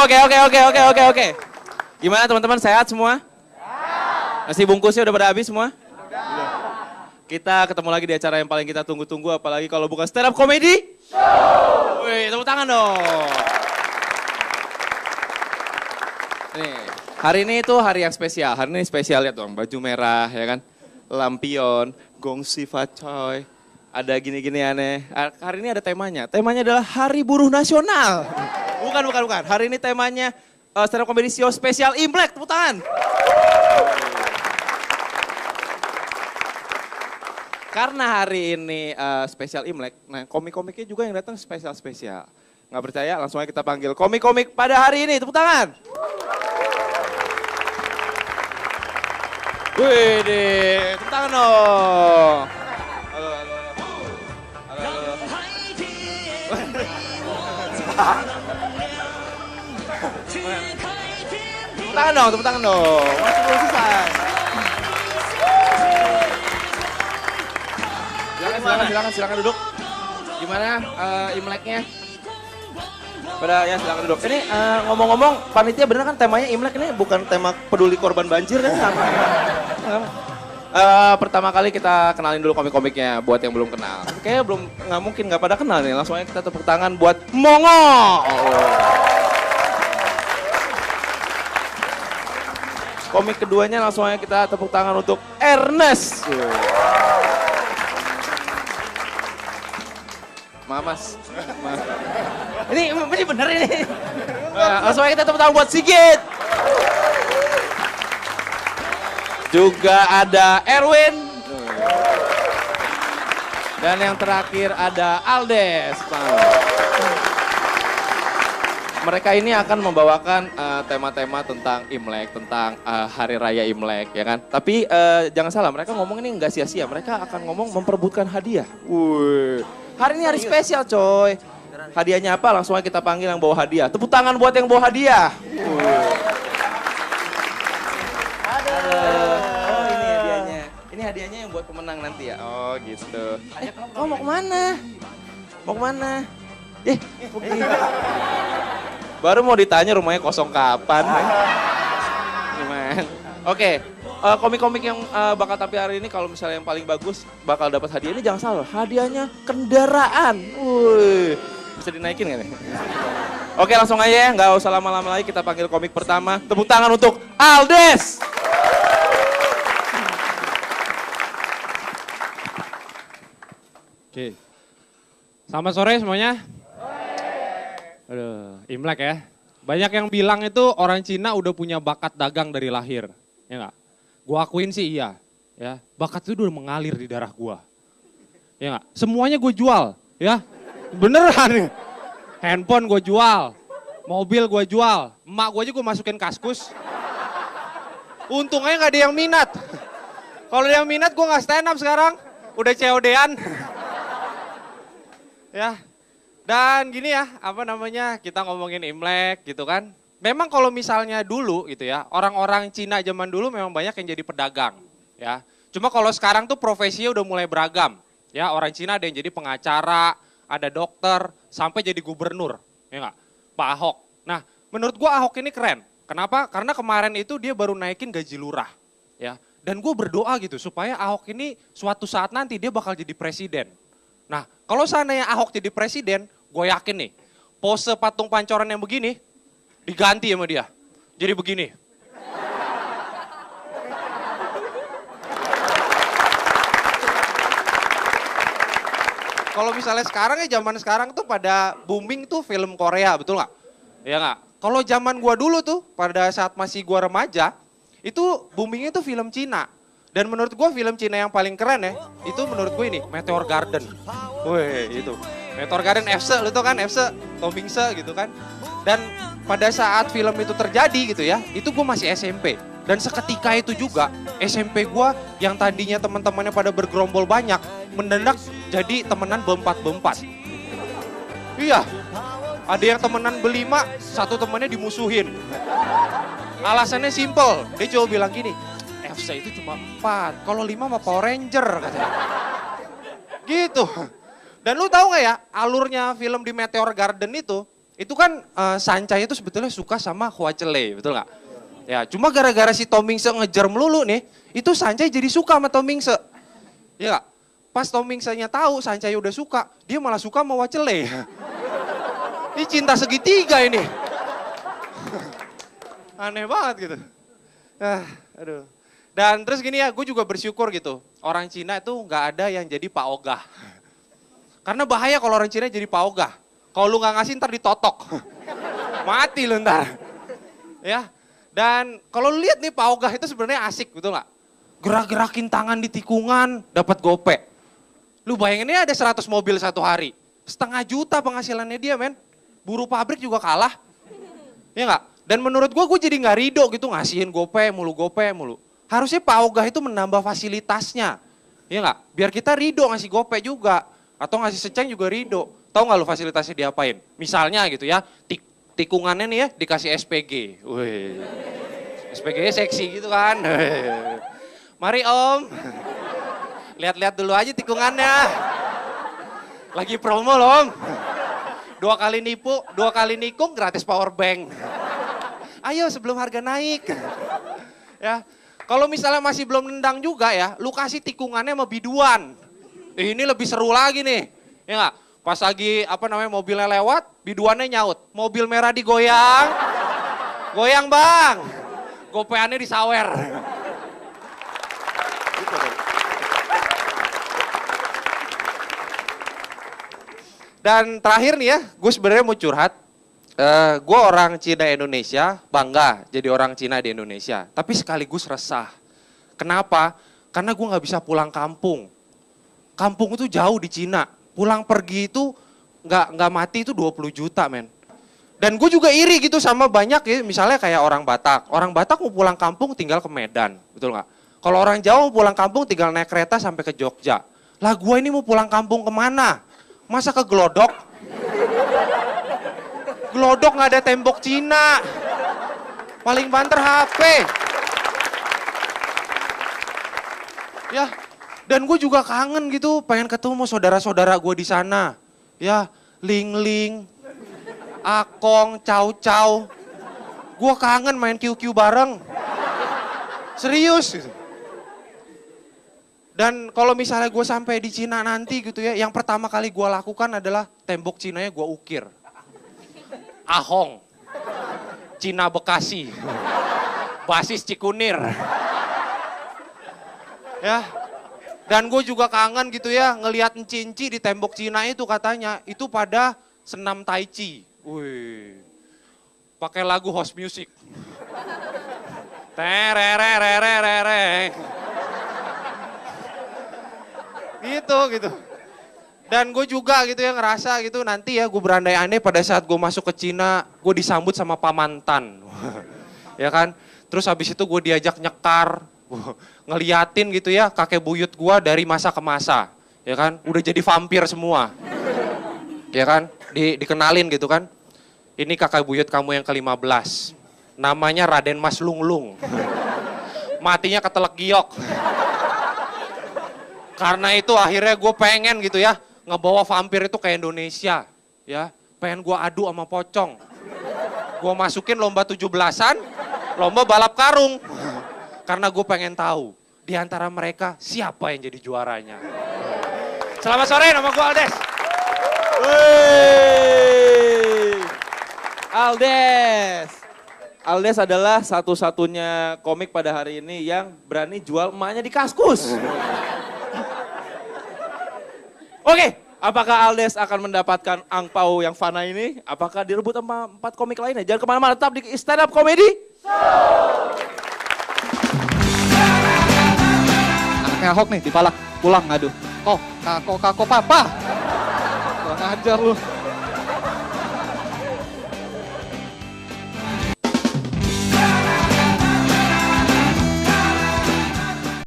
Oke. Gimana teman-teman, sehat semua? Nasi bungkusnya udah pada habis semua? Kita ketemu lagi di acara yang paling kita tunggu-tunggu, apalagi kalau bukan stand up comedy show. Wih, tepuk tangan dong. Nih, hari ini itu hari yang spesial. Hari ini spesial, lihat dong, baju merah ya kan, lampion, gongsi facoy, ada gini-gini aneh. Hari ini ada temanya. Temanya adalah Hari Buruh Nasional. Bukan. Hari ini temanya stand up comedy show spesial Imlek. Tepuk tangan. Karena hari ini spesial Imlek, nah komik-komiknya juga yang datang spesial-spesial. Nggak percaya, langsung aja kita panggil komik-komik pada hari ini. Tepuk tangan. Wih deh, tepuk tangan dong. Halo. Tepuk tangan dong. Masih belum selesai. Silakan duduk. Gimana Imleknya? Silakan duduk. Ini ngomong-ngomong, panitia bener kan temanya Imlek ini bukan tema peduli korban banjir kan? Pertama kali kita kenalin dulu komik-komiknya buat yang belum kenal. Kayaknya nggak mungkin nggak pada kenal nih. Langsung aja kita tepuk tangan buat Mongo. Komik keduanya langsung aja kita tepuk tangan untuk Ernest. Mas. Ini bener ini. Langsung aja kita tepuk tangan buat Sigit. Juga ada Erwin. Dan yang terakhir ada Aldes. Mereka ini akan membawakan tema-tema tentang Imlek, tentang Hari Raya Imlek, ya kan. Tapi jangan salah, mereka ngomong ini nggak sia-sia. Mereka akan ngomong memperebutkan hadiah. Wih. Hari ini hari spesial coy. Hadiahnya apa? Langsung aja kita panggil yang bawa hadiah. Tepuk tangan buat yang bawa hadiah. Oh ini hadiahnya. Ini hadiahnya yang buat pemenang nanti ya. Oh gitu. Oh mau kemana? Baru mau ditanya rumahnya kosong kapan. Gimana? Oke. Komik-komik yang bakal tampil hari ini kalau misalnya yang paling bagus bakal dapat hadiah ini, jangan salah, hadiahnya kendaraan. Wih, bisa dinaikin nggak nih? Oke, langsung aja ya, nggak usah lama-lama lagi, kita panggil komik pertama. Tepuk tangan untuk Aldes. Oke, selamat sore semuanya. Aduh, Imlek ya. Banyak yang bilang itu orang Cina udah punya bakat dagang dari lahir, ya nggak? Gua akuin sih iya, ya. Bakat itu udah mengalir di darah gua. Ya enggak? Semuanya gue jual, ya. Beneran. Handphone gue jual, mobil gue jual, emak gue aja gue masukin Kaskus. Untungnya nggak ada yang minat. Kalau ada yang minat gue nggak stand up sekarang, udah COD-an. Ya. Dan gini ya, kita ngomongin Imlek gitu kan. Memang kalau misalnya dulu gitu ya, orang-orang Cina zaman dulu memang banyak yang jadi pedagang, ya. Cuma kalau sekarang tuh profesinya udah mulai beragam, ya. Orang Cina ada yang jadi pengacara, ada dokter, sampai jadi gubernur, ya nggak? Pak Ahok. Nah, menurut gua Ahok ini keren. Kenapa? Karena kemarin itu dia baru naikin gaji lurah, ya. Dan gue berdoa gitu supaya Ahok ini suatu saat nanti dia bakal jadi presiden. Nah, kalau seandainya Ahok jadi presiden, gue yakin nih, pose patung pancoran yang begini, diganti sama dia. Jadi begini. Kalau misalnya sekarang ya, zaman sekarang tuh pada booming tuh film Korea, betul nggak? Ya nggak? Kalau zaman gua dulu tuh, pada saat masih gua remaja, itu boomingnya tuh film Cina. Dan menurut gua film Cina yang paling keren ya, itu menurut gue ini, Meteor Garden. Wih, itu. Meteor Garden FC, lu tau kan FC, Tom Hanks gitu kan. Dan pada saat film itu terjadi gitu ya, itu gue masih SMP. Dan seketika itu juga SMP gue yang tadinya teman-temannya pada bergerombol banyak, mendadak jadi temenan berempat-berempat. Iya, ada yang temenan berlima, satu temennya dimusuhin. Alasannya simple, dia cuma bilang gini, FC itu cuma 4, kalau 5 mah Power Ranger katanya. Gitu. Dan lu tahu gak ya, alurnya film di Meteor Garden itu, itu kan Sancai itu sebetulnya suka sama Hua Cele, betul nggak? Ya, cuma gara-gara si Tomingse ngejar melulu nih, itu Sancai jadi suka sama Tomingse. Ya nggak? Pas Tomingse-nya tahu Sancai udah suka, dia malah suka sama Hua Cele. Ini cinta segitiga ini. Aneh banget gitu. Aduh. Dan terus gini ya, gue juga bersyukur gitu. Orang Cina itu nggak ada yang jadi Pak Ogah. Karena bahaya kalau orang Cina jadi Pak Ogah. Kalau lu nggak ngasih ntar ditotok. Mati lu ntar. Ya. Dan kalau lu lihat nih Pak Ogah itu sebenarnya asik, betul nggak? Gerak-gerakin tangan di tikungan, dapat gope. Lu bayangin ini ada 100 mobil satu hari. 500 juta penghasilannya dia, men. Buruh pabrik juga kalah. Ya nggak? Dan menurut gue jadi nggak ridho gitu ngasihin gope mulu. Harusnya Pak Ogah itu menambah fasilitasnya. Ya nggak? Biar kita ridho ngasih gope juga. Atau ngasih seceng juga ridho. Tahu nggak lu fasilitasnya diapain? Misalnya gitu ya, tikungannya nih ya dikasih SPG. Wih. SPG seksi gitu kan. Mari Om. Lihat-lihat dulu aja tikungannya. Lagi promo loh Om. 2 kali nipu, 2 kali nikung gratis power bank. Ayo sebelum harga naik. Ya. Kalau misalnya masih belum nendang juga ya, lu kasih tikungannya sama biduan. Ini lebih seru lagi nih. Ya nggak? Pas lagi mobilnya lewat, biduannya nyaut. Mobil merah digoyang. Goyang bang. Gopeannya disawer. Dan terakhir nih ya, gue sebenarnya mau curhat. Gue orang Cina Indonesia, bangga jadi orang Cina di Indonesia. Tapi sekaligus resah. Kenapa? Karena gue gak bisa pulang kampung. Kampung itu jauh di Cina. Pulang pergi itu nggak mati itu 20 juta men. Dan gue juga iri gitu sama banyak ya, misalnya kayak orang Batak. Orang Batak mau pulang kampung tinggal ke Medan, betul nggak? Kalau orang Jawa mau pulang kampung tinggal naik kereta sampai ke Jogja. Lah gue ini mau pulang kampung kemana? Masa ke Glodok? Glodok nggak ada tembok Cina. Paling banter HP. Ya, dan gue juga kangen gitu, pengen ketemu saudara-saudara gue di sana. Ya, Ling Ling, Akong, Chow Chow. Gue kangen main QQ bareng. Serius. Dan kalau misalnya gue sampai di Cina nanti gitu ya, yang pertama kali gue lakukan adalah tembok Cinanya gue ukir. Ahong, Cina Bekasi, basis Cikunir. Ya, dan gue juga kangen gitu ya, ngelihat enci-enci di tembok Cina itu katanya, itu pada senam tai chi. Wih, pakai lagu house music. Terererererereng. Gitu. Dan gue juga gitu ya ngerasa gitu nanti ya gue berandai-andai pada saat gue masuk ke Cina, gue disambut sama pamantan. Ya kan, terus habis itu gue diajak nyekar. Ngeliatin gitu ya kakek buyut gue dari masa ke masa. Ya kan, udah jadi vampir semua. Ya kan, dikenalin gitu kan. Ini kakek buyut kamu yang ke-15. Namanya Raden Mas Lunglung. Matinya ketelek giok. Karena itu akhirnya gue pengen gitu ya, ngebawa vampir itu ke Indonesia. Ya, pengen gue adu sama pocong. Gue masukin lomba 17-an, lomba balap karung. Karena gue pengen tahu, di antara mereka siapa yang jadi juaranya. Selamat sore, nama gue Aldes. Wey. Aldes adalah satu-satunya komik pada hari ini yang berani jual emaknya di Kaskus. Oke, apakah Aldes akan mendapatkan angpau yang fana ini? Apakah direbut sama 4 komik lainnya? Jangan kemana-mana, tetap di Stand Up Comedy. Anaknya Ahok nih dipalak, pulang ngadu. Kako papa. Kurang ajar lu.